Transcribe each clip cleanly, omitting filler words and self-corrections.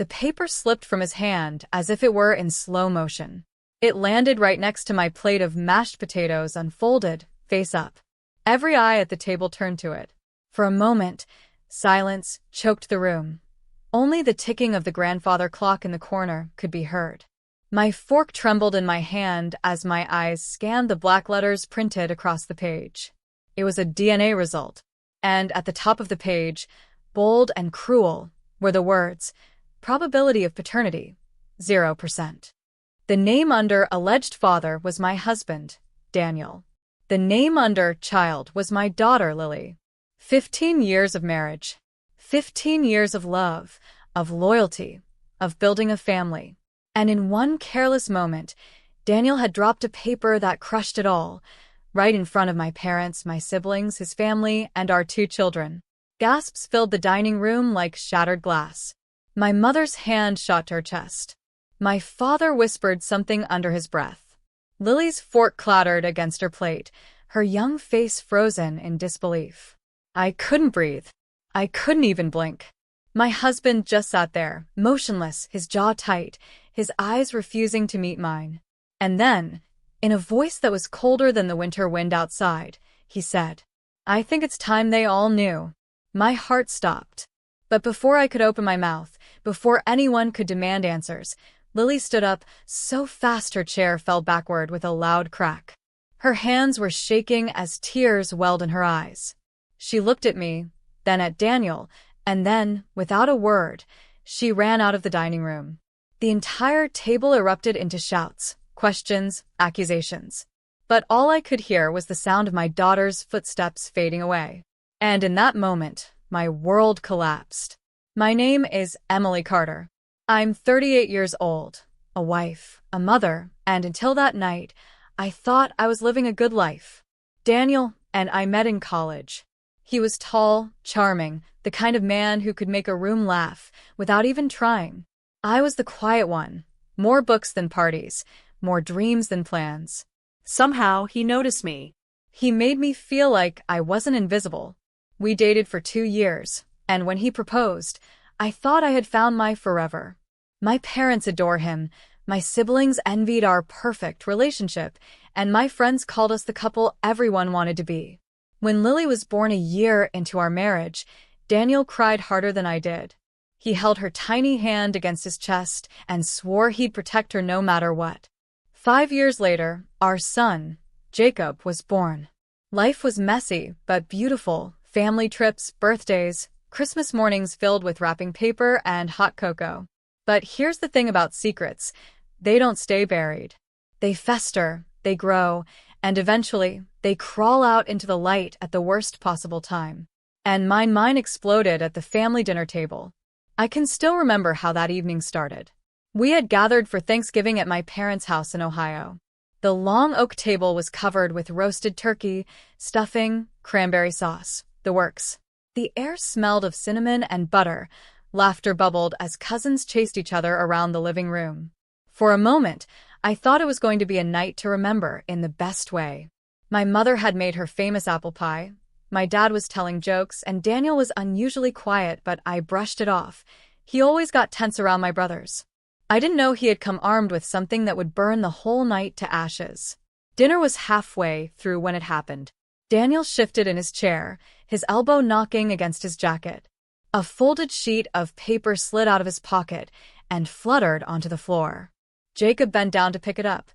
The paper slipped from his hand as if it were in slow motion. It landed right next to my plate of mashed potatoes, unfolded, face up. Every eye at the table turned to it. For a moment, silence choked the room. Only the ticking of the grandfather clock in the corner could be heard. My fork trembled in my hand as my eyes scanned the black letters printed across the page. It was a DNA result, and at the top of the page, bold and cruel, were the words, "Probability of paternity, 0%. The name under alleged father was my husband, Daniel. The name under child was my daughter, Lily. 15 years of marriage. 15 years of love, of loyalty, of building a family. And in one careless moment, Daniel had dropped a paper that crushed it all, right in front of my parents, my siblings, his family, and our 2 children. Gasps filled the dining room like shattered glass. My mother's hand shot to her chest. My father whispered something under his breath. Lily's fork clattered against her plate, her young face frozen in disbelief. I couldn't breathe. I couldn't even blink. My husband just sat there, motionless, his jaw tight, his eyes refusing to meet mine. And then, in a voice that was colder than the winter wind outside, he said, "I think it's time they all knew." My heart stopped. But before I could open my mouth, before anyone could demand answers, Lily stood up so fast her chair fell backward with a loud crack. Her hands were shaking as tears welled in her eyes. She looked at me, then at Daniel, and then, without a word, she ran out of the dining room. The entire table erupted into shouts, questions, accusations. But all I could hear was the sound of my daughter's footsteps fading away. And in that moment, my world collapsed. My name is Emily Carter. I'm 38 years old, a wife, a mother, and until that night, I thought I was living a good life. Daniel and I met in college. He was tall, charming, the kind of man who could make a room laugh without even trying. I was the quiet one, more books than parties, more dreams than plans. Somehow, he noticed me. He made me feel like I wasn't invisible. We dated for 2 years, and when he proposed, I thought I had found my forever. My parents adore him, my siblings envied our perfect relationship, and my friends called us the couple everyone wanted to be. When Lily was born a year into our marriage, Daniel cried harder than I did. He held her tiny hand against his chest and swore he'd protect her no matter what. 5 years later, our son, Jacob, was born. Life was messy but beautiful. Family trips, birthdays, Christmas mornings filled with wrapping paper and hot cocoa. But here's the thing about secrets. They don't stay buried. They fester, they grow, and eventually, they crawl out into the light at the worst possible time. And mine exploded at the family dinner table. I can still remember how that evening started. We had gathered for Thanksgiving at my parents' house in Ohio. The long oak table was covered with roasted turkey, stuffing, cranberry sauce, the works. The air smelled of cinnamon and butter. Laughter bubbled as cousins chased each other around the living room. For a moment, I thought it was going to be a night to remember in the best way. My mother had made her famous apple pie. My dad was telling jokes, and Daniel was unusually quiet, but I brushed it off. He always got tense around my brothers. I didn't know he had come armed with something that would burn the whole night to ashes. Dinner was halfway through when it happened. Daniel shifted in his chair, his elbow knocking against his jacket. A folded sheet of paper slid out of his pocket and fluttered onto the floor. Jacob bent down to pick it up,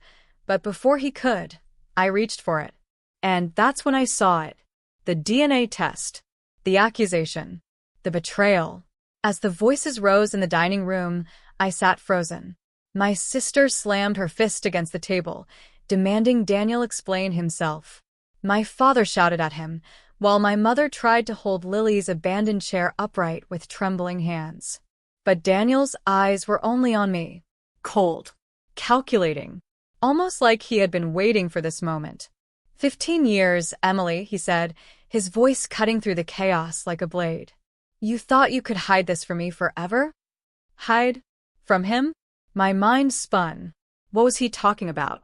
but before he could, I reached for it. And that's when I saw it. The DNA test. The accusation. The betrayal. As the voices rose in the dining room, I sat frozen. My sister slammed her fist against the table, demanding Daniel explain himself. My father shouted at him, while my mother tried to hold Lily's abandoned chair upright with trembling hands. But Daniel's eyes were only on me. Cold. Calculating. Almost like he had been waiting for this moment. 15 years, Emily, he said, his voice cutting through the chaos like a blade. You thought you could hide this from me forever? Hide? From him? My mind spun. What was he talking about?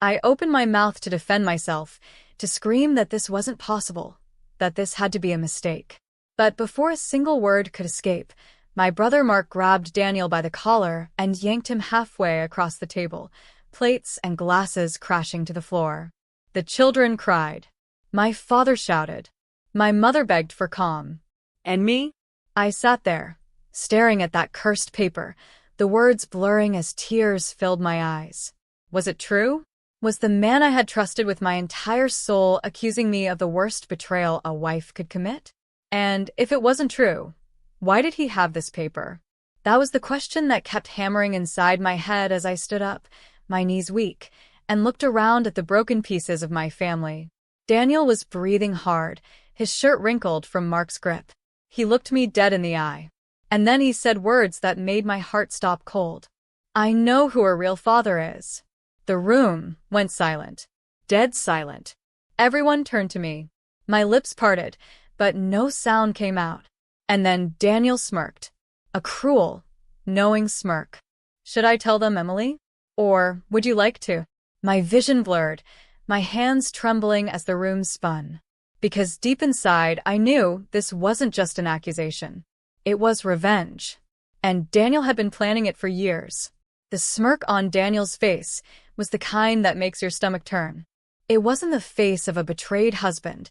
I opened my mouth to defend myself, to scream that this wasn't possible, that this had to be a mistake. But before a single word could escape, My brother Mark grabbed Daniel by the collar and yanked him halfway across the table, plates and glasses crashing to the floor. The children cried. My father shouted. My mother begged for calm. And me? I sat there, staring at that cursed paper, the words blurring as tears filled my eyes. Was it true? Was the man I had trusted with my entire soul accusing me of the worst betrayal a wife could commit? And if it wasn't true, why did he have this paper? That was the question that kept hammering inside my head as I stood up, my knees weak, and looked around at the broken pieces of my family. Daniel was breathing hard, his shirt wrinkled from Mark's grip. He looked me dead in the eye. And then he said words that made my heart stop cold. I know who her real father is. The room went silent. Dead silent. Everyone turned to me. My lips parted, but no sound came out. And then Daniel smirked. A cruel, knowing smirk. Should I tell them, Emily? Or would you like to? My vision blurred, my hands trembling as the room spun. Because deep inside, I knew this wasn't just an accusation. It was revenge. And Daniel had been planning it for years. The smirk on Daniel's face was the kind that makes your stomach turn. It wasn't the face of a betrayed husband.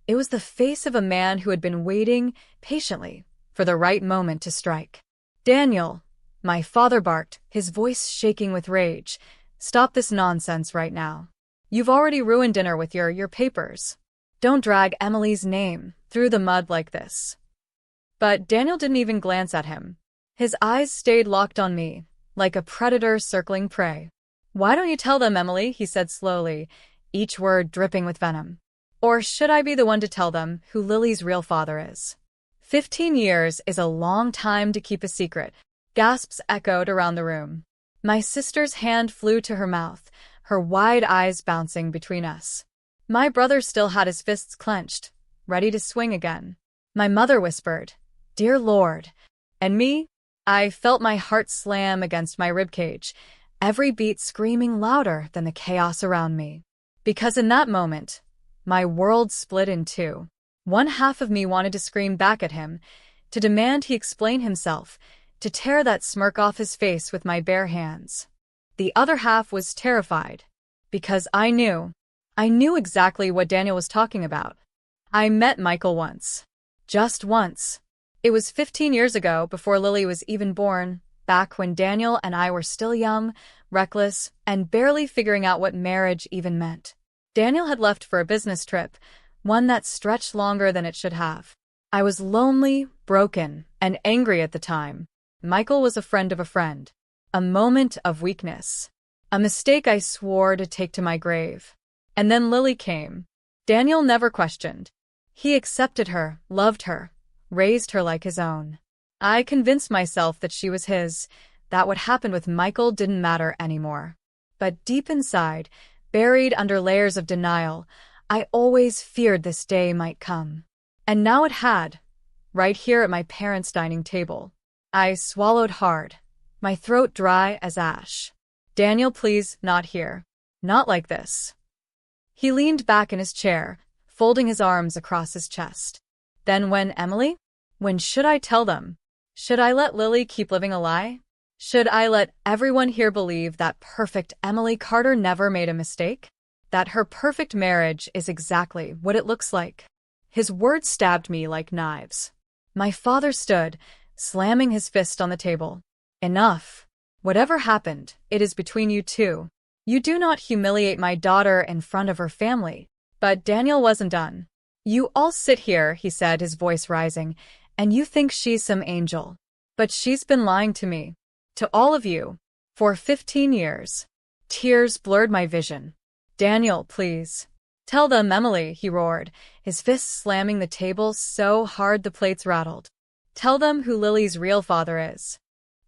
It was the face of a man who had been waiting patiently for the right moment to strike. Daniel, my father barked, his voice shaking with rage. Stop this nonsense right now. You've already ruined dinner with your papers. Don't drag Emily's name through the mud like this. But Daniel didn't even glance at him. His eyes stayed locked on me, like a predator circling prey. Why don't you tell them, Emily? He said slowly, each word dripping with venom. Or should I be the one to tell them who Lily's real father is? 15 years is a long time to keep a secret. Gasps echoed around the room. My sister's hand flew to her mouth, her wide eyes bouncing between us. My brother still had his fists clenched, ready to swing again. My mother whispered, Dear Lord. And me? I felt my heart slam against my ribcage, every beat screaming louder than the chaos around me. Because in that moment, my world split in two. One half of me wanted to scream back at him, to demand he explain himself, to tear that smirk off his face with my bare hands. The other half was terrified, because I knew exactly what Daniel was talking about. I met Michael once. Just once. It was 15 years ago, before Lily was even born, back when Daniel and I were still young, reckless, and barely figuring out what marriage even meant. Daniel had left for a business trip, one that stretched longer than it should have. I was lonely, broken, and angry at the time. Michael was a friend of a friend. A moment of weakness. A mistake I swore to take to my grave. And then Lily came. Daniel never questioned. He accepted her, loved her, raised her like his own. I convinced myself that she was his, that what happened with Michael didn't matter anymore. But deep inside, buried under layers of denial, I always feared this day might come. And now it had, right here at my parents' dining table. I swallowed hard, my throat dry as ash. Daniel, please, not here. Not like this. He leaned back in his chair, folding his arms across his chest. Then when, Emily? When should I tell them? Should I let Lily keep living a lie? Should I let everyone here believe that perfect Emily Carter never made a mistake? That her perfect marriage is exactly what it looks like? His words stabbed me like knives. My father stood, slamming his fist on the table. Enough. Whatever happened, it is between you two. You do not humiliate my daughter in front of her family. But Daniel wasn't done. You all sit here, he said, his voice rising, and you think she's some angel. But she's been lying to me. To all of you. For 15 years. Tears blurred my vision. Daniel, please. Tell them, Emily, he roared, his fists slamming the table so hard the plates rattled. Tell them who Lily's real father is.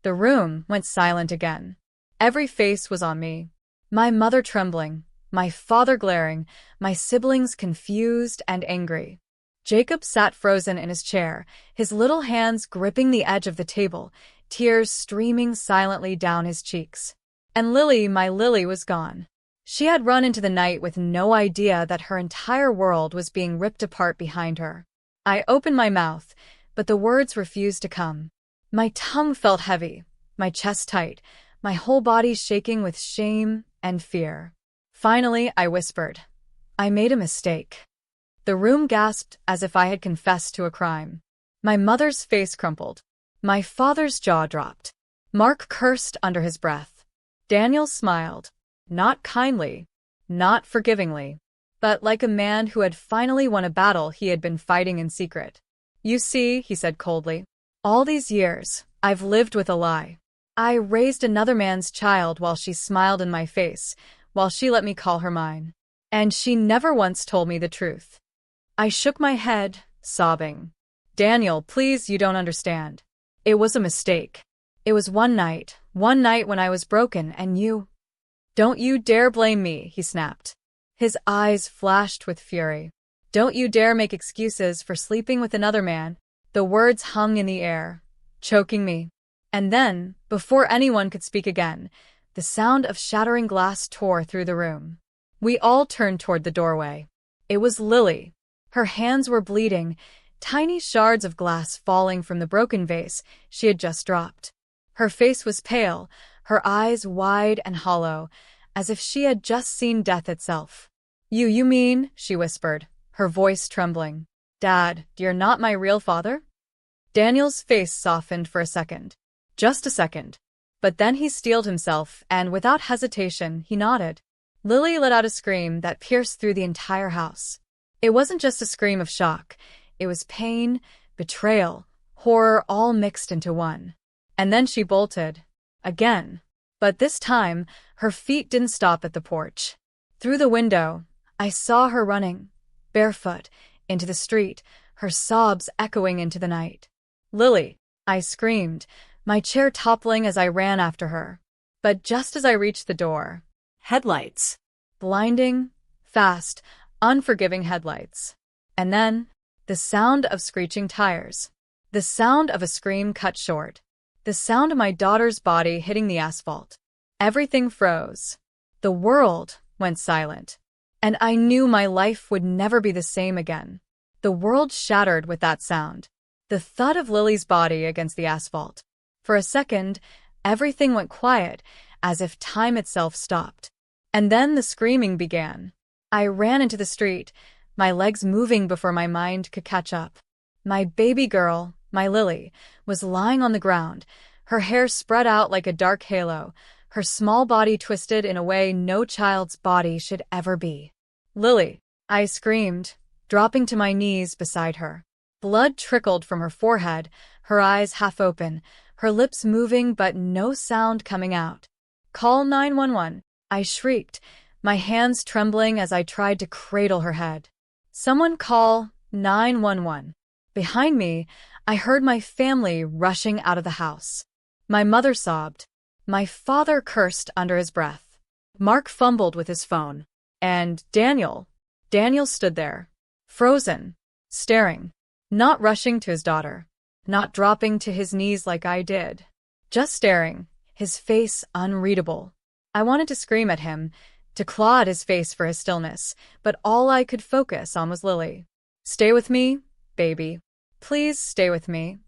The room went silent again. Every face was on me. My mother trembling, my father glaring, my siblings confused and angry. Jacob sat frozen in his chair, his little hands gripping the edge of the table, tears streaming silently down his cheeks. And Lily, my Lily, was gone. She had run into the night with no idea that her entire world was being ripped apart behind her. I opened my mouth, but the words refused to come. My tongue felt heavy, my chest tight, my whole body shaking with shame and fear. Finally, I whispered, "I made a mistake." The room gasped as if I had confessed to a crime. My mother's face crumpled. My father's jaw dropped. Mark cursed under his breath. Daniel smiled, not kindly, not forgivingly, but like a man who had finally won a battle he had been fighting in secret. "You see," he said coldly, "all these years, I've lived with a lie. I raised another man's child while she smiled in my face, while she let me call her mine. And she never once told me the truth." I shook my head, sobbing. "Daniel, please, you don't understand. It was a mistake. It was one night when I was broken and you—" "Don't you dare blame me," he snapped. His eyes flashed with fury. "Don't you dare make excuses for sleeping with another man." The words hung in the air, choking me. And then, before anyone could speak again, the sound of shattering glass tore through the room. We all turned toward the doorway. It was Lily. Her hands were bleeding, tiny shards of glass falling from the broken vase she had just dropped. Her face was pale, her eyes wide and hollow, as if she had just seen death itself. You mean," she whispered, her voice trembling, "Dad, you're not my real father?" Daniel's face softened for a second. Just a second. But then he steeled himself, and without hesitation, he nodded. Lily let out a scream that pierced through the entire house. It wasn't just a scream of shock. It was pain, betrayal, horror all mixed into one. And then she bolted. Again. But this time, her feet didn't stop at the porch. Through the window, I saw her running, barefoot, into the street, her sobs echoing into the night. "Lily!" I screamed, my chair toppling as I ran after her. But just as I reached the door, Headlights. blinding, fast, unforgiving headlights. And then, the sound of screeching tires. The sound of a scream cut short. The sound of my daughter's body hitting the asphalt. Everything froze. The world went silent. And I knew my life would never be the same again. The world shattered with that sound. The thud of Lily's body against the asphalt. For a second, everything went quiet, as if time itself stopped. And then the screaming began. I ran into the street, my legs moving before my mind could catch up. My baby girl, my Lily, was lying on the ground, her hair spread out like a dark halo, her small body twisted in a way no child's body should ever be. "Lily!" I screamed, dropping to my knees beside her. Blood trickled from her forehead, her eyes half open, her lips moving but no sound coming out. "Call 911, I shrieked, my hands trembling as I tried to cradle her head. "Someone call 911. Behind me, I heard my family rushing out of the house. My mother sobbed. My father cursed under his breath. Mark fumbled with his phone. And Daniel stood there, frozen, staring, not rushing to his daughter, not dropping to his knees like I did, just staring, his face unreadable. I wanted to scream at him, to claw at his face for his stillness, but all I could focus on was Lily. "Stay with me, baby. Please stay with me,"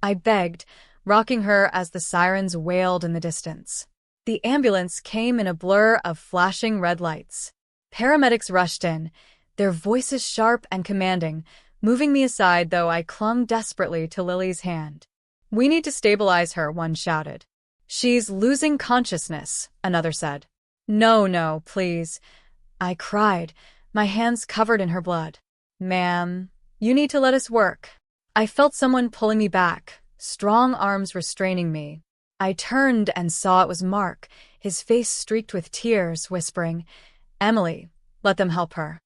I begged, rocking her as the sirens wailed in the distance. The ambulance came in a blur of flashing red lights. Paramedics rushed in, their voices sharp and commanding, moving me aside though I clung desperately to Lily's hand. "We need to stabilize her," one shouted. "She's losing consciousness," another said. No, please," I cried, my hands covered in her blood. "Ma'am, you need to let us work." I felt someone pulling me back, strong arms restraining me. I turned and saw it was Mark, his face streaked with tears, whispering, "Emily, let them help her."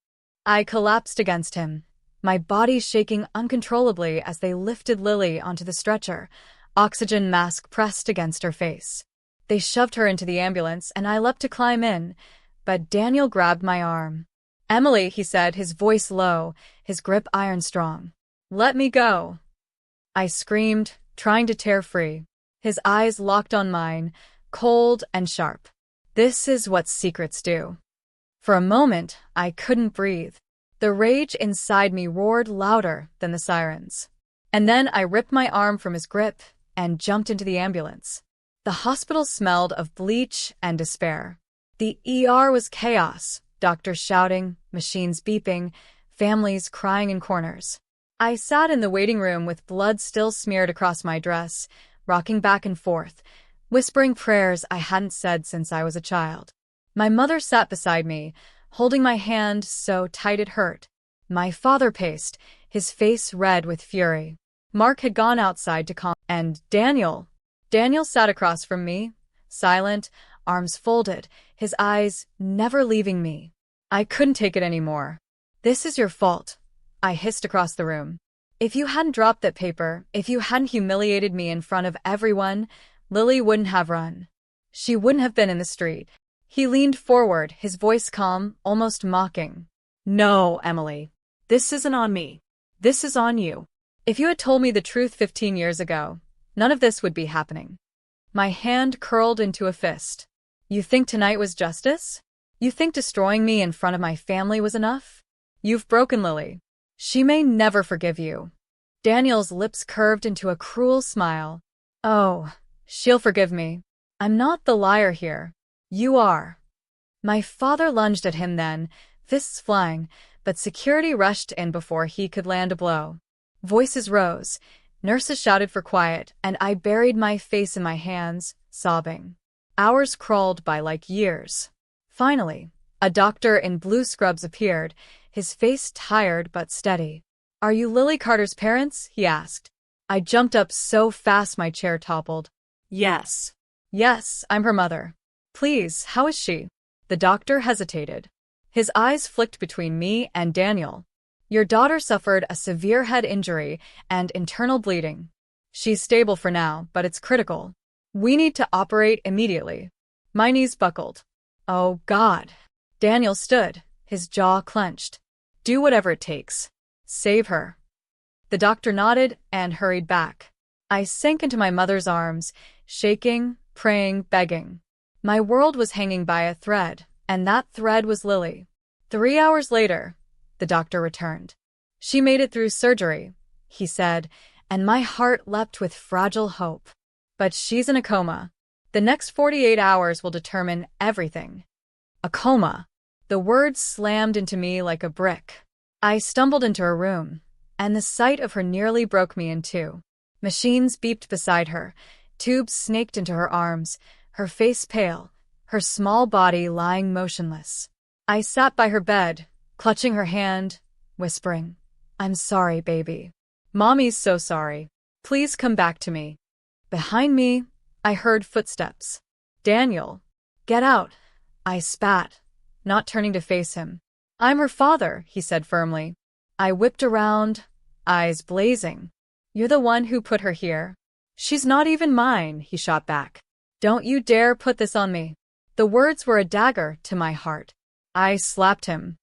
I collapsed against him, my body shaking uncontrollably as they lifted Lily onto the stretcher, oxygen mask pressed against her face. They shoved her into the ambulance and I leapt to climb in, but Daniel grabbed my arm. "Emily," he said, his voice low, his grip iron-strong. "Let me go." I screamed, trying to tear free. His eyes locked on mine, cold and sharp. This is what secrets do. For a moment, I couldn't breathe. The rage inside me roared louder than the sirens. And then I ripped my arm from his grip and jumped into the ambulance. The hospital smelled of bleach and despair. The ER was chaos, doctors shouting, machines beeping, families crying in corners. I sat in the waiting room with blood still smeared across my dress, rocking back and forth, whispering prayers I hadn't said since I was a child. My mother sat beside me, holding my hand so tight it hurt. My father paced, his face red with fury. Mark had gone outside to calm, and Daniel sat across from me, silent, arms folded, his eyes never leaving me. I couldn't take it anymore. "This is your fault," I hissed across the room. "If you hadn't dropped that paper, if you hadn't humiliated me in front of everyone, Lily wouldn't have run. She wouldn't have been in the street." He leaned forward, his voice calm, almost mocking. No, Emily. This isn't on me. This is on you. If you had told me the truth 15 years ago, none of this would be happening. My hand curled into a fist. You think tonight was justice? You think destroying me in front of my family was enough? You've broken Lily. She may never forgive you. Daniel's lips curved into a cruel smile. Oh, she'll forgive me. I'm not the liar here. You are. My father lunged at him then, fists flying, but security rushed in before he could land a blow. Voices rose, nurses shouted for quiet, and I buried my face in my hands, sobbing. Hours crawled by like years. Finally, a doctor in blue scrubs appeared, his face tired but steady. "Are you Lily Carter's parents?" he asked. I jumped up so fast my chair toppled. Yes. "Yes, I'm her mother." "Please, how is she?" The doctor hesitated. His eyes flicked between me and Daniel. "Your daughter suffered a severe head injury and internal bleeding. She's stable for now, but it's critical. We need to operate immediately." My knees buckled. Oh, God. Daniel stood, his jaw clenched. "Do whatever it takes. Save her." The doctor nodded and hurried back. I sank into my mother's arms, shaking, praying, begging. My world was hanging by a thread, and that thread was Lily. 3 hours later, the doctor returned. "She made it through surgery," he said, and my heart leapt with fragile hope. "But she's in a coma. The next 48 hours will determine everything." A coma. The words slammed into me like a brick. I stumbled into her room, and the sight of her nearly broke me in two. Machines beeped beside her, tubes snaked into her arms, her face pale, her small body lying motionless. I sat by her bed, clutching her hand, whispering, "I'm sorry, baby. Mommy's so sorry. Please come back to me." Behind me, I heard footsteps. "Daniel, get out," I spat, not turning to face him. "I'm her father," he said firmly. I whipped around, eyes blazing. "You're the one who put her here." "She's not even mine," he shot back. "Don't you dare put this on me." The words were a dagger to my heart. I slapped him.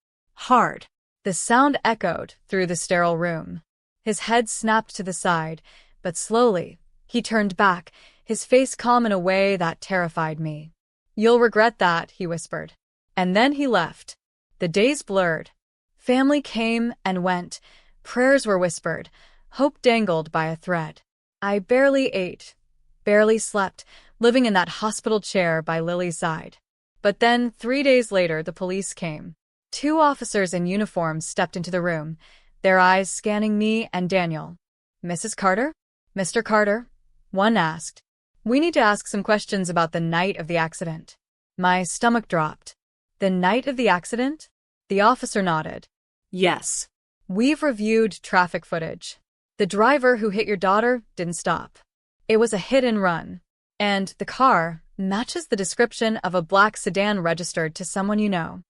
Hard. The sound echoed through the sterile room. His head snapped to the side, but slowly, he turned back, his face calm in a way that terrified me. "You'll regret that," he whispered. And then he left. The days blurred. Family came and went. Prayers were whispered. Hope dangled by a thread. I barely ate, barely slept, living in that hospital chair by Lily's side. But then, 3 days later, the police came. 2 officers in uniform stepped into the room, their eyes scanning me and Daniel. "Mrs. Carter? Mr. Carter?" One asked. "We need to ask some questions about the night of the accident." My stomach dropped. "The night of the accident?" The officer nodded. "Yes. We've reviewed traffic footage. The driver who hit your daughter didn't stop. It was a hit and run. And the car matches the description of a black sedan registered to someone you know."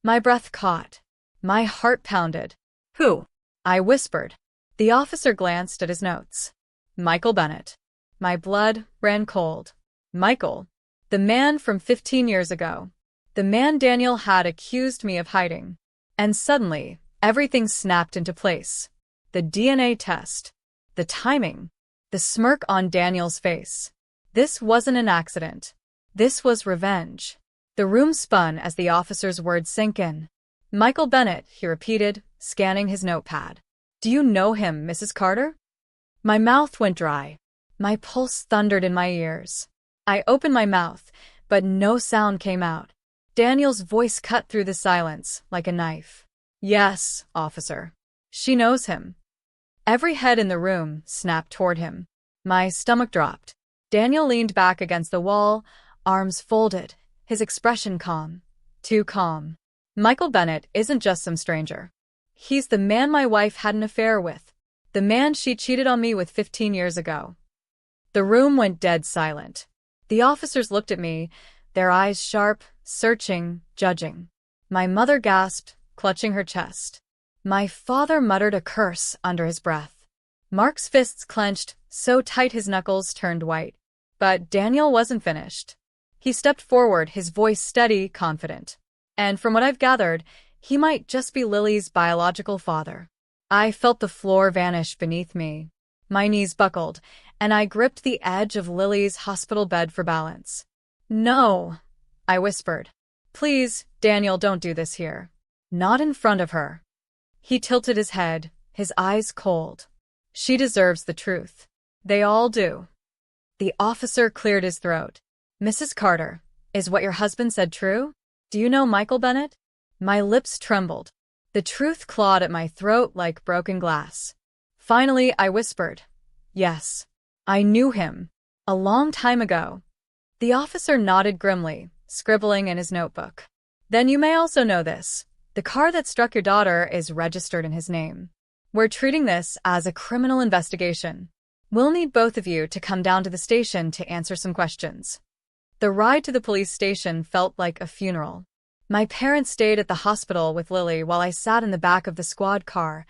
My breath caught. My heart pounded. "Who?" I whispered. The officer glanced at his notes. "Michael Bennett." My blood ran cold. Michael. The man from 15 years ago. The man Daniel had accused me of hiding. And suddenly, everything snapped into place. The DNA test. The timing. The smirk on Daniel's face. This wasn't an accident. This was revenge. The room spun as the officer's words sank in. "Michael Bennett," he repeated, scanning his notepad. "Do you know him, Mrs. Carter?" My mouth went dry. My pulse thundered in my ears. I opened my mouth, but no sound came out. Daniel's voice cut through the silence like a knife. Yes, officer. She knows him. Every head in the room snapped toward him. My stomach dropped. Daniel leaned back against the wall, arms folded, his expression calm. Too calm. Michael Bennett isn't just some stranger. He's the man my wife had an affair with. The man she cheated on me with 15 years ago. The room went dead silent. The officers looked at me, their eyes sharp, searching, judging. My mother gasped, clutching her chest. My father muttered a curse under his breath. Mark's fists clenched, so tight his knuckles turned white. But Daniel wasn't finished. He stepped forward, his voice steady, confident. And from what I've gathered, he might just be Lily's biological father. I felt the floor vanish beneath me. My knees buckled, and I gripped the edge of Lily's hospital bed for balance. No, I whispered. Please, Daniel, don't do this here. Not in front of her. He tilted his head, his eyes cold. She deserves the truth. They all do. The officer cleared his throat. Mrs. Carter, is what your husband said true? Do you know Michael Bennett? My lips trembled. The truth clawed at my throat like broken glass. Finally, I whispered, yes, I knew him. A long time ago. The officer nodded grimly, scribbling in his notebook. Then you may also know this. The car that struck your daughter is registered in his name. We're treating this as a criminal investigation. We'll need both of you to come down to the station to answer some questions. The ride to the police station felt like a funeral. My parents stayed at the hospital with Lily while I sat in the back of the squad car,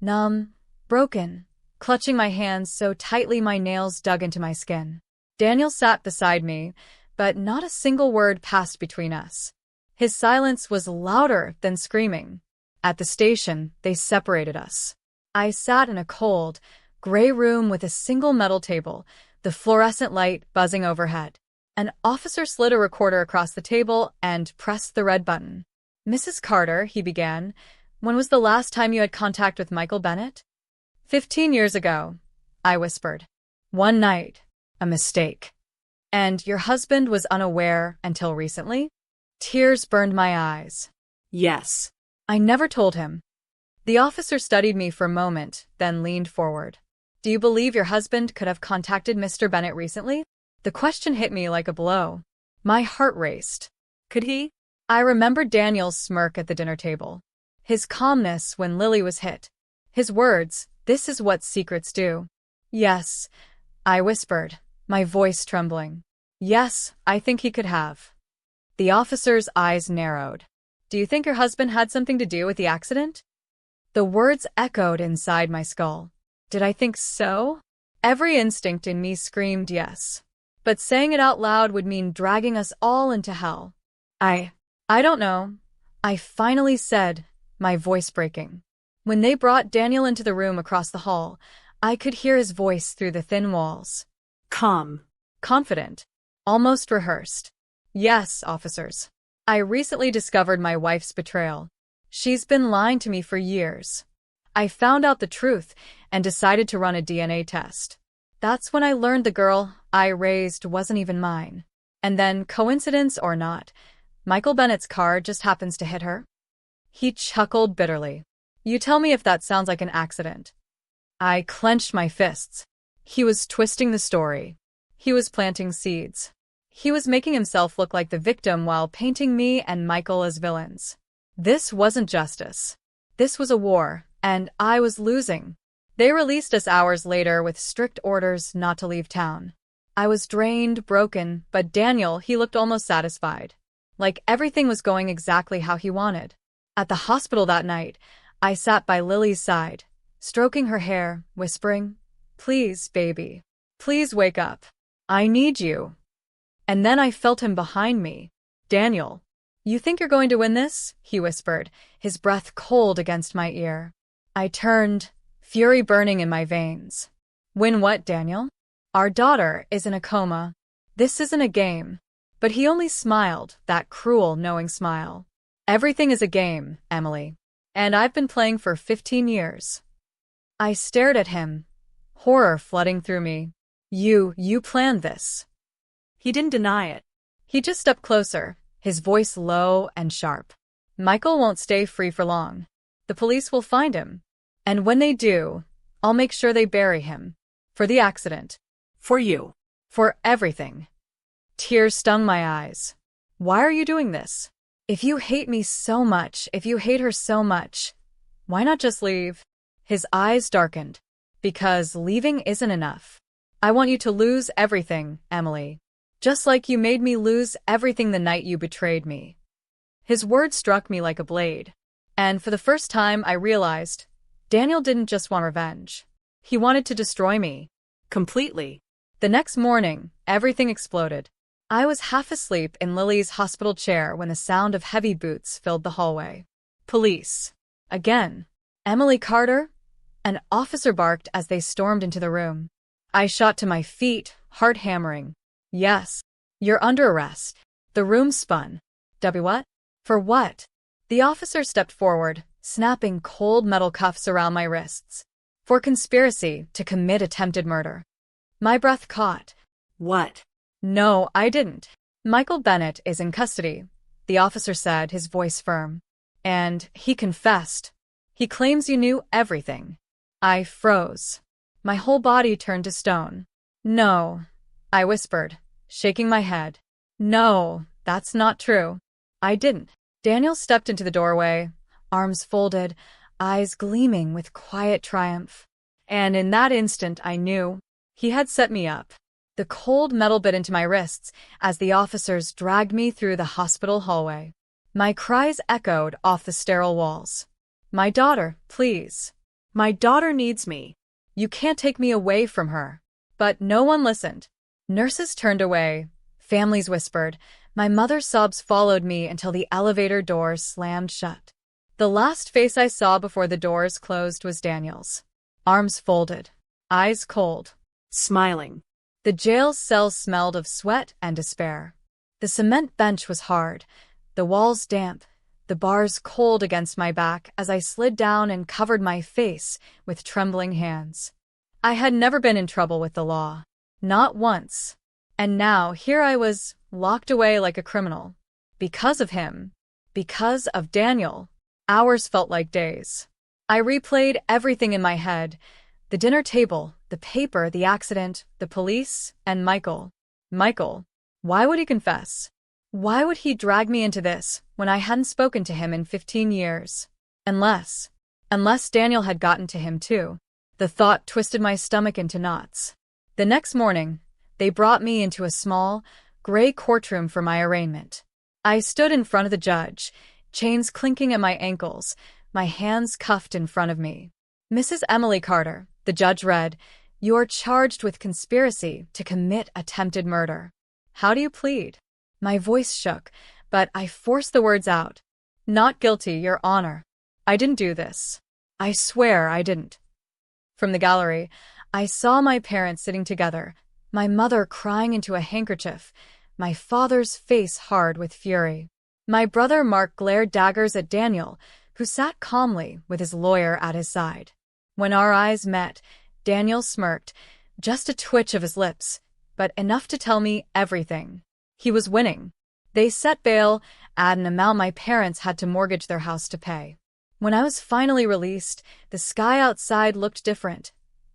numb, broken, clutching my hands so tightly my nails dug into my skin. Daniel sat beside me, but not a single word passed between us. His silence was louder than screaming. At the station, they separated us. I sat in a cold, gray room with a single metal table, the fluorescent light buzzing overhead. An officer slid a recorder across the table and pressed the red button. Mrs. Carter, he began, when was the last time you had contact with Michael Bennett? 15 years ago, I whispered. One night. A mistake. And your husband was unaware until recently? Tears burned my eyes. Yes. I never told him. The officer studied me for a moment, then leaned forward. Do you believe your husband could have contacted Mr. Bennett recently? The question hit me like a blow. My heart raced. Could he? I remembered Daniel's smirk at the dinner table. His calmness when Lily was hit. His words, this is what secrets do. Yes, I whispered, my voice trembling. Yes, I think he could have. The officer's eyes narrowed. Do you think your husband had something to do with the accident? The words echoed inside my skull. Did I think so? Every instinct in me screamed yes. But saying it out loud would mean dragging us all into hell. I don't know. I finally said, my voice breaking. When they brought Daniel into the room across the hall, I could hear his voice through the thin walls. Calm. Confident. Almost rehearsed. Yes, officers. I recently discovered my wife's betrayal. She's been lying to me for years. I found out the truth and decided to run a DNA test. That's when I learned the girl I raised wasn't even mine. And then, coincidence or not, Michael Bennett's car just happens to hit her. He chuckled bitterly. You tell me if that sounds like an accident. I clenched my fists. He was twisting the story. He was planting seeds. He was making himself look like the victim while painting me and Michael as villains. This wasn't justice. This was a war, and I was losing. They released us hours later with strict orders not to leave town. I was drained, broken, but Daniel, he looked almost satisfied. Like everything was going exactly how he wanted. At the hospital that night, I sat by Lily's side, stroking her hair, whispering, please, baby. Please wake up. I need you. And then I felt him behind me. Daniel, you think you're going to win this? He whispered, his breath cold against my ear. I turned, fury burning in my veins. Win what, Daniel? Our daughter is in a coma. This isn't a game. But he only smiled, that cruel, knowing smile. Everything is a game, Emily. And I've been playing for 15 years. I stared at him, horror flooding through me. You planned this. He didn't deny it. He just stepped closer, his voice low and sharp. Michael won't stay free for long. The police will find him. And when they do, I'll make sure they bury him. For the accident. For you. For everything. Tears stung my eyes. Why are you doing this? If you hate me so much, if you hate her so much, why not just leave? His eyes darkened. Because leaving isn't enough. I want you to lose everything, Emily. Just like you made me lose everything the night you betrayed me. His words struck me like a blade. And for the first time I realized, Daniel didn't just want revenge. He wanted to destroy me. Completely. The next morning, everything exploded. I was half asleep in Lily's hospital chair when the sound of heavy boots filled the hallway. Police. Again. Emily Carter? An officer barked as they stormed into the room. I shot to my feet, heart hammering. Yes. You're under arrest. The room spun. What? For what? The officer stepped forward, snapping cold metal cuffs around my wrists. For conspiracy to commit attempted murder. My breath caught. What? No, I didn't. Michael Bennett is in custody, the officer said, his voice firm. And he confessed. He claims you knew everything. I froze. My whole body turned to stone. No, I whispered, shaking my head. No, that's not true. I didn't. Daniel stepped into the doorway, arms folded, eyes gleaming with quiet triumph. And in that instant I knew he had set me up. The cold metal bit into my wrists as the officers dragged me through the hospital hallway. My cries echoed off the sterile walls. My daughter, please. My daughter needs me. You can't take me away from her. But no one listened. Nurses turned away. Families whispered. My mother's sobs followed me until the elevator doors slammed shut. The last face I saw before the doors closed was Daniel's. Arms folded. Eyes cold. Smiling. The jail cell smelled of sweat and despair. The cement bench was hard, the walls damp, the bars cold against my back as I slid down and covered my face with trembling hands. I had never been in trouble with the law. Not once. And now here I was, locked away like a criminal. Because of him. Because of Daniel. Hours felt like days. I replayed everything in my head. The dinner table, the paper, the accident, the police, and Michael. Michael. Why would he confess? Why would he drag me into this when I hadn't spoken to him in 15 years? Unless Daniel had gotten to him too. The thought twisted my stomach into knots. The next morning, they brought me into a small, gray courtroom for my arraignment. I stood in front of the judge, chains clinking at my ankles, my hands cuffed in front of me. Mrs. Emily Carter, the judge read, you are charged with conspiracy to commit attempted murder. How do you plead? My voice shook, but I forced the words out. Not guilty, Your Honor. I didn't do this. I swear I didn't. From the gallery, I saw my parents sitting together, my mother crying into a handkerchief, my father's face hard with fury. My brother Mark glared daggers at Daniel, who sat calmly with his lawyer at his side. When our eyes met, Daniel smirked, just a twitch of his lips, but enough to tell me everything. He was winning. They set bail at an amount my parents had to mortgage their house to pay. When I was finally released, the sky outside looked different,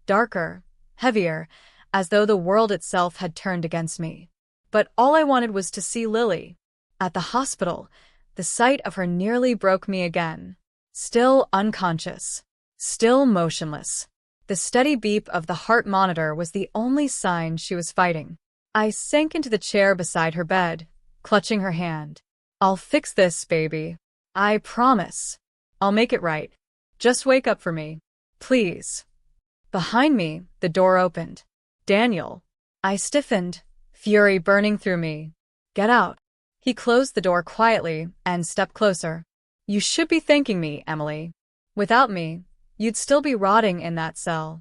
darker, heavier, as though the world itself had turned against me. But all I wanted was to see Lily. At the hospital, the sight of her nearly broke me again. Still unconscious. Still motionless. The steady beep of the heart monitor was the only sign she was fighting. I sank into the chair beside her bed, clutching her hand. I'll fix this, baby. I promise. I'll make it right. Just wake up for me. Please. Behind me, the door opened. Daniel. I stiffened, fury burning through me. Get out. He closed the door quietly and stepped closer. You should be thanking me, Emily. Without me, you'd still be rotting in that cell.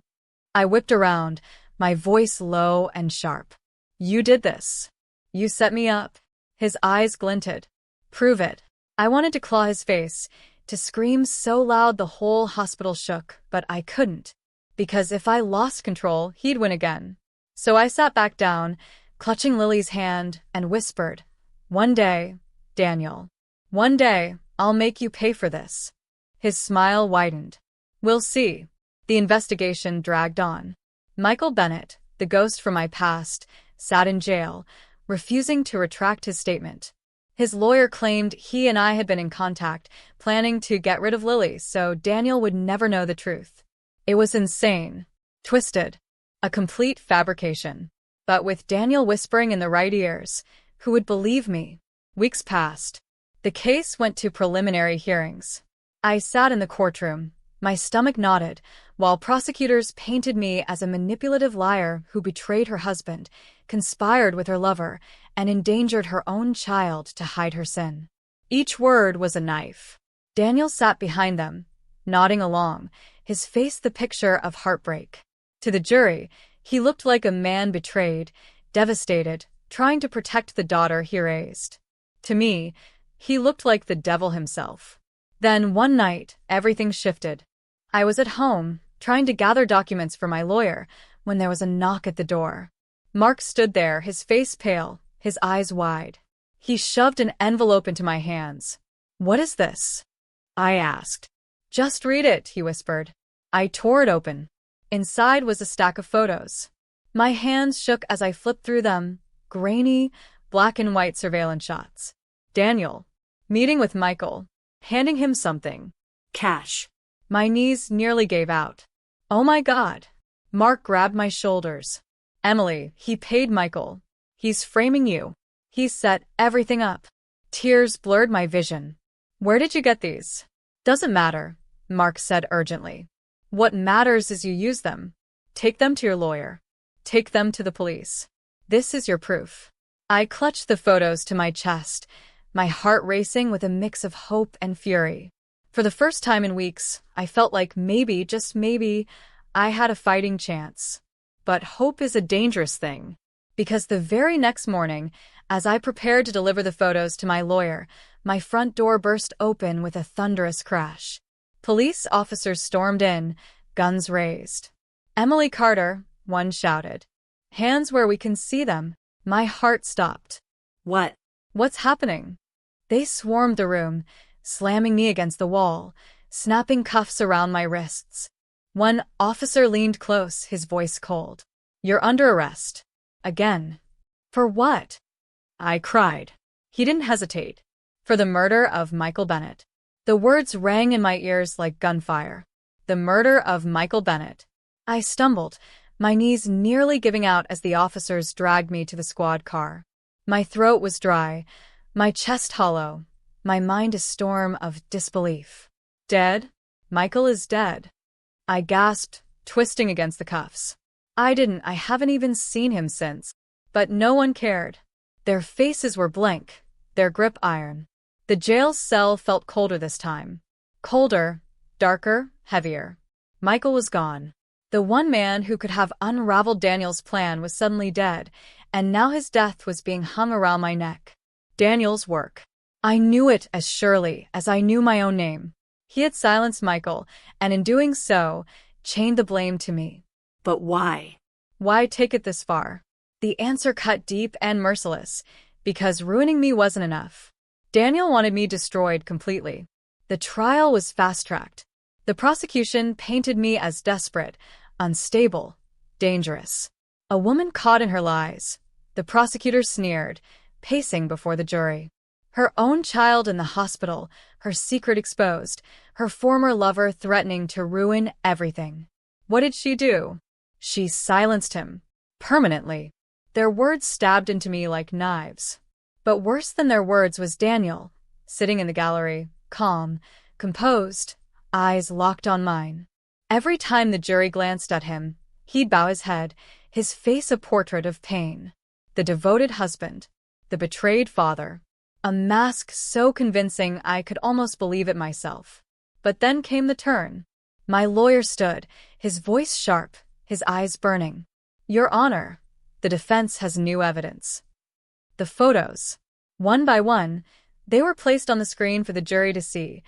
I whipped around, my voice low and sharp. You did this. You set me up. His eyes glinted. Prove it. I wanted to claw his face, to scream so loud the whole hospital shook, but I couldn't. Because if I lost control, he'd win again. So I sat back down, clutching Lily's hand, and whispered, "One day, Daniel. One day, I'll make you pay for this." His smile widened. "We'll see." The investigation dragged on. Michael Bennett, the ghost from my past, sat in jail, refusing to retract his statement. His lawyer claimed he and I had been in contact, planning to get rid of Lily so Daniel would never know the truth. It was insane, twisted, a complete fabrication. But with Daniel whispering in the right ears, who would believe me? Weeks passed. The case went to preliminary hearings. I sat in the courtroom, my stomach knotted, while prosecutors painted me as a manipulative liar who betrayed her husband, conspired with her lover, and endangered her own child to hide her sin. Each word was a knife. Daniel sat behind them, nodding along, his face the picture of heartbreak. To the jury, he looked like a man betrayed, devastated, trying to protect the daughter he raised. To me, he looked like the devil himself. Then one night, everything shifted. I was at home, trying to gather documents for my lawyer, when there was a knock at the door. Mark stood there, his face pale, his eyes wide. He shoved an envelope into my hands. "What is this?" I asked. "Just read it," he whispered. I tore it open. Inside was a stack of photos. My hands shook as I flipped through them, grainy, black and white surveillance shots. Daniel, meeting with Michael, handing him something. Cash. My knees nearly gave out. "Oh my God." Mark grabbed my shoulders. "Emily, he paid Michael. He's framing you. He set everything up." Tears blurred my vision. "Where did you get these?" "Doesn't matter," Mark said urgently. "What matters is you use them. Take them to your lawyer. Take them to the police. This is your proof." I clutched the photos to my chest, my heart racing with a mix of hope and fury. For the first time in weeks, I felt like maybe, just maybe, I had a fighting chance. But hope is a dangerous thing. Because the very next morning, as I prepared to deliver the photos to my lawyer, my front door burst open with a thunderous crash. Police officers stormed in, guns raised. "Emily Carter," one shouted. "Hands where we can see them." My heart stopped. What? "What's happening?" They swarmed the room, slamming me against the wall, snapping cuffs around my wrists. One officer leaned close, his voice cold. "You're under arrest. Again." "For what?" I cried. He didn't hesitate. "For the murder of Michael Bennett." The words rang in my ears like gunfire. The murder of Michael Bennett. I stumbled, my knees nearly giving out as the officers dragged me to the squad car. My throat was dry, my chest hollow, my mind a storm of disbelief. "Dead? Michael is dead." I gasped, twisting against the cuffs. I haven't even seen him since. But no one cared. Their faces were blank, their grip iron. The jail cell felt colder this time. Colder, darker, heavier. Michael was gone. The one man who could have unraveled Daniel's plan was suddenly dead, and now his death was being hung around my neck. Daniel's work. I knew it as surely as I knew my own name. He had silenced Michael, and in doing so, chained the blame to me. But why? Why take it this far? The answer cut deep and merciless, because ruining me wasn't enough. Daniel wanted me destroyed completely. The trial was fast-tracked. The prosecution painted me as desperate, unstable, dangerous. A woman caught in her lies. The prosecutor sneered, pacing before the jury. Her own child in the hospital, her secret exposed, her former lover threatening to ruin everything. What did she do? She silenced him. Permanently. Their words stabbed into me like knives. But worse than their words was Daniel, sitting in the gallery, calm, composed, eyes locked on mine. Every time the jury glanced at him, he'd bow his head, his face a portrait of pain. The devoted husband, the betrayed father. A mask so convincing I could almost believe it myself. But then came the turn. My lawyer stood, his voice sharp, his eyes burning. "Your Honor, the defense has new evidence." The photos. One by one, they were placed on the screen for the jury to see.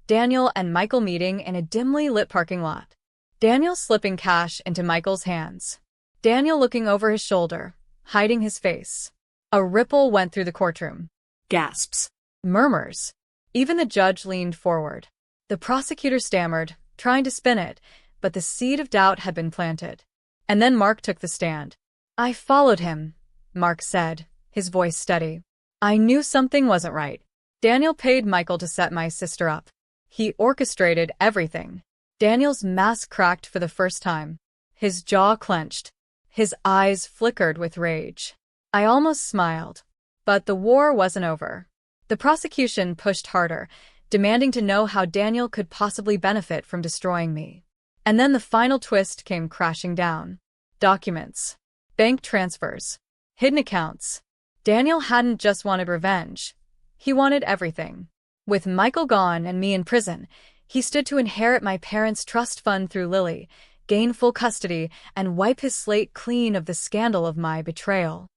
Daniel and Michael meeting in a dimly lit parking lot. Daniel slipping cash into Michael's hands. Daniel looking over his shoulder, hiding his face. A ripple went through the courtroom. Gasps. Murmurs. Even the judge leaned forward. The prosecutor stammered, trying to spin it, but the seed of doubt had been planted. And then Mark took the stand. "I followed him," Mark said, his voice steady. "I knew something wasn't right. Daniel paid Michael to set my sister up. He orchestrated everything." Daniel's mask cracked for the first time. His jaw clenched. His eyes flickered with rage. I almost smiled. But the war wasn't over. The prosecution pushed harder, demanding to know how Daniel could possibly benefit from destroying me. And then the final twist came crashing down. Documents. Bank transfers. Hidden accounts. Daniel hadn't just wanted revenge. He wanted everything. With Michael gone and me in prison, he stood to inherit my parents' trust fund through Lily, gain full custody, and wipe his slate clean of the scandal of my betrayal.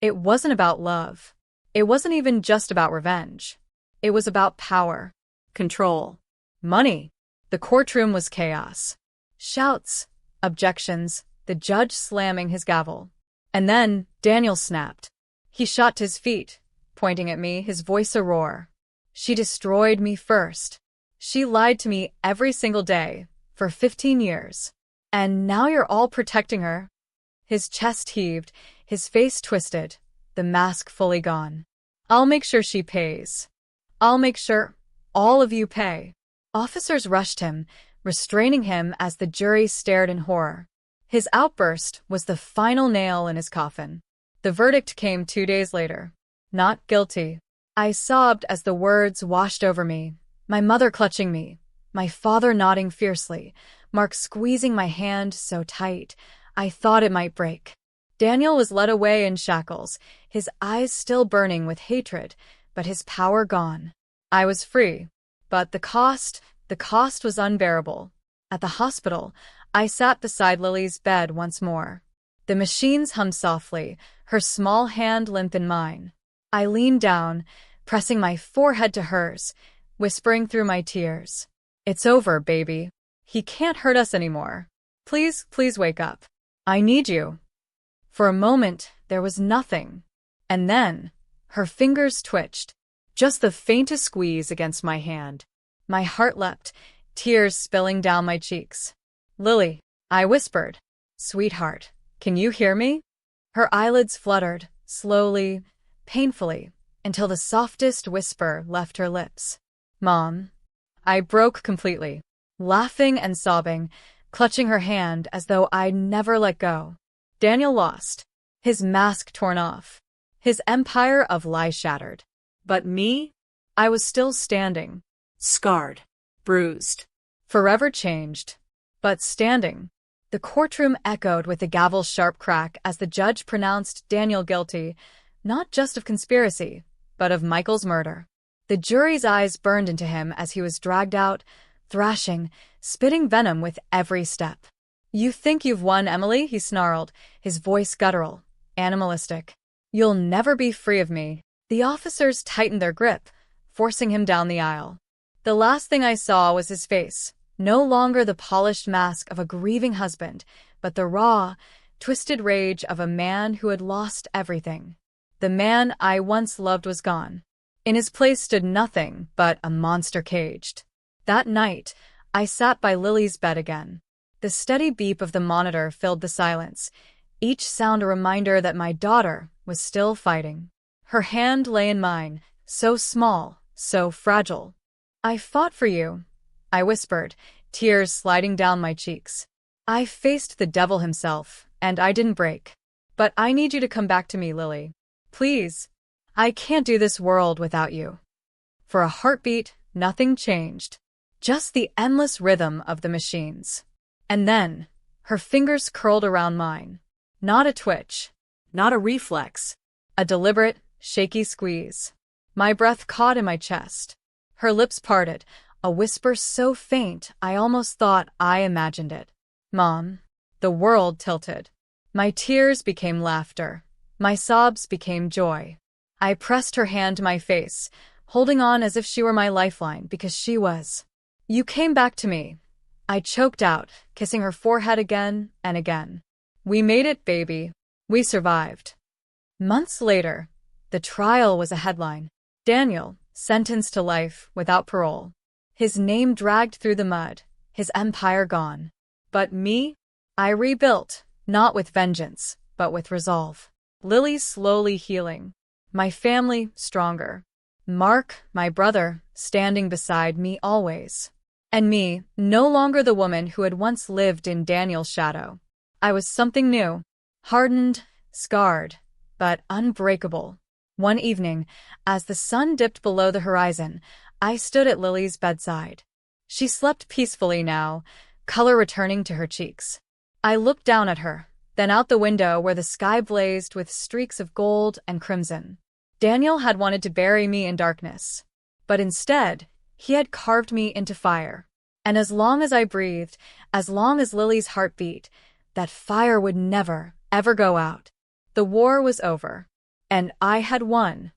It wasn't about love. It wasn't even just about revenge. It was about power. Control. Money. The courtroom was chaos. Shouts. Objections. The judge slamming his gavel. And then, Daniel snapped. He shot to his feet, pointing at me, his voice a roar. "She destroyed me first. She lied to me every single day, for 15 years. And now you're all protecting her?" His chest heaved, his face twisted, the mask fully gone. "I'll make sure she pays. I'll make sure all of you pay." Officers rushed him, restraining him as the jury stared in horror. His outburst was the final nail in his coffin. The verdict came 2 days later. Not guilty. I sobbed as the words washed over me, my mother clutching me, my father nodding fiercely, Mark squeezing my hand so tight I thought it might break. Daniel was led away in shackles, his eyes still burning with hatred, but his power gone. I was free, but the cost was unbearable. At the hospital, I sat beside Lily's bed once more. The machines hummed softly, her small hand limp in mine. I leaned down, pressing my forehead to hers, whispering through my tears, "It's over, baby. He can't hurt us anymore. Please, please wake up. I need you." For a moment, there was nothing. And then, her fingers twitched, just the faintest squeeze against my hand. My heart leapt, tears spilling down my cheeks. "Lily," I whispered. "Sweetheart, can you hear me?" Her eyelids fluttered, slowly, painfully, until the softest whisper left her lips. "Mom." I broke completely, laughing and sobbing, clutching her hand as though I'd never let go. Daniel lost, his mask torn off, his empire of lies shattered. But me? I was still standing, scarred, bruised, forever changed, but standing. The courtroom echoed with the gavel's sharp crack as the judge pronounced Daniel guilty, not just of conspiracy, but of Michael's murder. The jury's eyes burned into him as he was dragged out, thrashing, spitting venom with every step. "You think you've won, Emily?" he snarled, his voice guttural, animalistic. "You'll never be free of me." The officers tightened their grip, forcing him down the aisle. The last thing I saw was his face, no longer the polished mask of a grieving husband, but the raw, twisted rage of a man who had lost everything. The man I once loved was gone. In his place stood nothing but a monster caged. That night, I sat by Lily's bed again. The steady beep of the monitor filled the silence, each sound a reminder that my daughter was still fighting. Her hand lay in mine, so small, so fragile. "I fought for you," I whispered, tears sliding down my cheeks. "I faced the devil himself, and I didn't break. But I need you to come back to me, Lily. Please. I can't do this world without you." For a heartbeat, nothing changed. Just the endless rhythm of the machines. And then, her fingers curled around mine. Not a twitch. Not a reflex. A deliberate, shaky squeeze. My breath caught in my chest. Her lips parted, a whisper so faint I almost thought I imagined it. "Mom." The world tilted. My tears became laughter. My sobs became joy. I pressed her hand to my face, holding on as if she were my lifeline, because she was. "You came back to me," I choked out, kissing her forehead again and again. We made it, baby. We survived. Months later, the trial was a headline. Daniel, sentenced to life without parole. His name dragged through the mud, his empire gone. But me? I rebuilt, not with vengeance, but with resolve. Lily slowly healing. My family stronger. Mark, my brother, standing beside me always. And me, no longer the woman who had once lived in Daniel's shadow. I was something new. Hardened, scarred, but unbreakable. One evening, as the sun dipped below the horizon, I stood at Lily's bedside. She slept peacefully now, color returning to her cheeks. I looked down at her, then out the window where the sky blazed with streaks of gold and crimson. Daniel had wanted to bury me in darkness, but instead, he had carved me into fire. And as long as I breathed, as long as Lily's heart beat, that fire would never, ever go out. The war was over, and I had won.